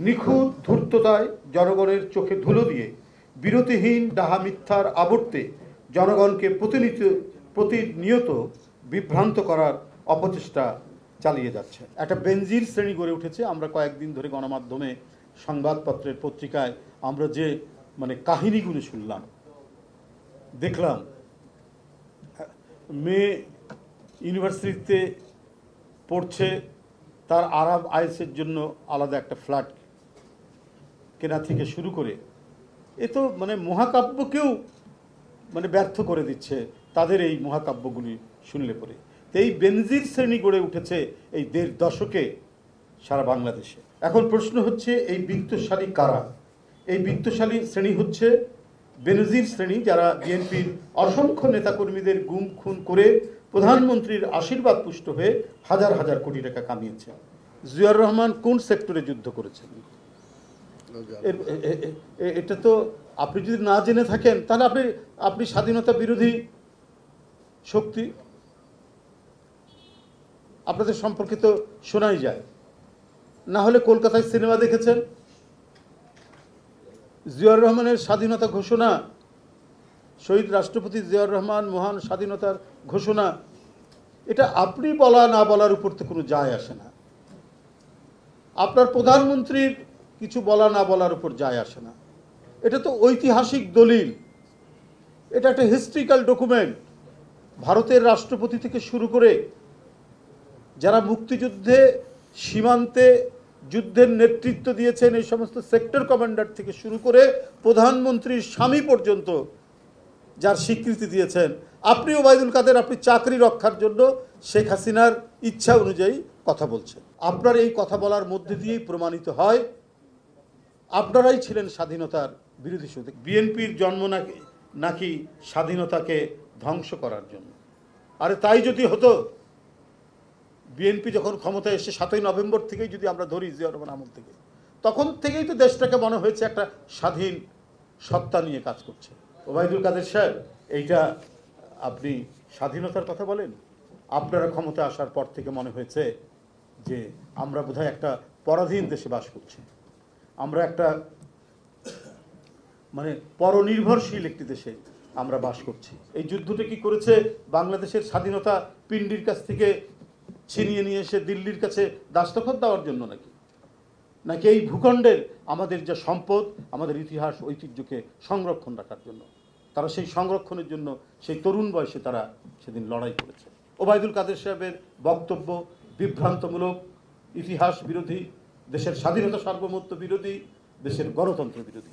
নিখুঁত ধূর্ততায় জনগণের চোখে ধুলো দিয়ে বিরতিহীন ডাহা মিথ্যার আবর্তে জনগণকে প্রতিনিয়ত বিভ্রান্ত করার অপচেষ্টা চালিয়ে যাচ্ছে। একটা বেনজির শ্রেণী গড়ে উঠেছে। আমরা কয়েকদিন ধরে গণমাধ্যমে, সংবাদপত্রের, পত্রিকায় আমরা যে কাহিনীগুলো শুনলাম, দেখলাম, মেয়ে ইউনিভার্সিটিতে পড়ছে, তার আরব আইএসের জন্য আলাদা একটা ফ্ল্যাট কেনা থেকে শুরু করে এ তো মহাকাব্যকেও ব্যর্থ করে দিচ্ছে তাদের এই মহাকাব্যগুলি শুনলে পরে। তো এই বেনজির শ্রেণী গড়ে উঠেছে এই ১.৫ দশকে সারা বাংলাদেশে। এখন প্রশ্ন হচ্ছে, এই বিত্তশালী কারা? এই বিত্তশালী শ্রেণী হচ্ছে বেনজির শ্রেণী, যারা বিএনপির অসংখ্য নেতাকর্মীদের গুম খুন করে প্রধানমন্ত্রীর আশীর্বাদ পুষ্ট হয়ে হাজার হাজার কোটি টাকা কামিয়েছে। জিয়াউর রহমান কোন সেক্টরে যুদ্ধ করেছেন? এটা তো আপনি যদি না জেনে থাকেন তাহলে আপনি স্বাধীনতা বিরোধী শক্তি, আপনাদের সম্পর্কে তো শোনাই যায়। না হলে কলকাতায় সিনেমা দেখেছেন? জিয়াউর রহমানের স্বাধীনতা ঘোষণা, শহীদ রাষ্ট্রপতি জিয়াউর রহমান মহান স্বাধীনতার ঘোষণা, এটা আপনি বলা না বলার উপর তো কোনো যায় আসে না। আপনার প্রধানমন্ত্রীর কিছু বলা না বলার উপর যায় আসে না। এটা তো ঐতিহাসিক দলিল, এটা একটা হিস্ট্রিক্যাল ডকুমেন্ট। ভারতের রাষ্ট্রপতি থেকে শুরু করে যারা মুক্তিযুদ্ধে সীমান্তে যুদ্ধের নেতৃত্ব দিয়েছেন, এই সমস্ত সেক্টর কমান্ডার থেকে শুরু করে প্রধানমন্ত্রীর স্বামী পর্যন্ত যার স্বীকৃতি দিয়েছেন। আপনি ওবায়দুল কাদের, আপনি চাকরি রক্ষার জন্য শেখ হাসিনার ইচ্ছা অনুযায়ী কথা বলছেন। আপনার এই কথা বলার মধ্যে দিয়েই প্রমাণিত হয় আপনারাই ছিলেন স্বাধীনতার বিরোধী শক্তি। বিএনপির জন্ম নাকি স্বাধীনতাকে ধ্বংস করার জন্য। আরে তাই যদি হতো, বিএনপি যখন ক্ষমতায় এসে ৭ই নভেম্বর থেকেই যদি আমরা ধরি, জিয়াউর রহমান আমল থেকে, তখন থেকেই তো দেশটাকে মনে হয়েছে একটা স্বাধীন সত্তা নিয়ে কাজ করছে। ওবায়দুল কাদের সাহেব, এইটা আপনি স্বাধীনতার কথা বলেন? আপনারা ক্ষমতা আসার পর থেকে মনে হয়েছে যে আমরা বোধহয় একটা পরাধীন দেশে বাস করছি, আমরা একটা পরনির্ভরশীল একটি দেশে আমরা বাস করছি। এই যুদ্ধটা কি করেছে? বাংলাদেশের স্বাধীনতা পিন্ডির কাছ থেকে ছিনিয়ে নিয়ে এসে দিল্লির কাছে দাস্তখত দেওয়ার জন্য নাকি এই ভূখণ্ডের আমাদের যে সম্পদ, আমাদের ইতিহাস ঐতিহ্যকে সংরক্ষণ রাখার জন্য? তারা সেই সংরক্ষণের জন্য সেই তরুণ বয়সে তারা সেদিন লড়াই করেছে। ওবায়দুল কাদের সাহেবের বক্তব্য বিভ্রান্তমূলক, ইতিহাস বিরোধী, দেশের স্বাধীনতা সার্বভৌমত্ব বিরোধী, দেশের গণতন্ত্র বিরোধী।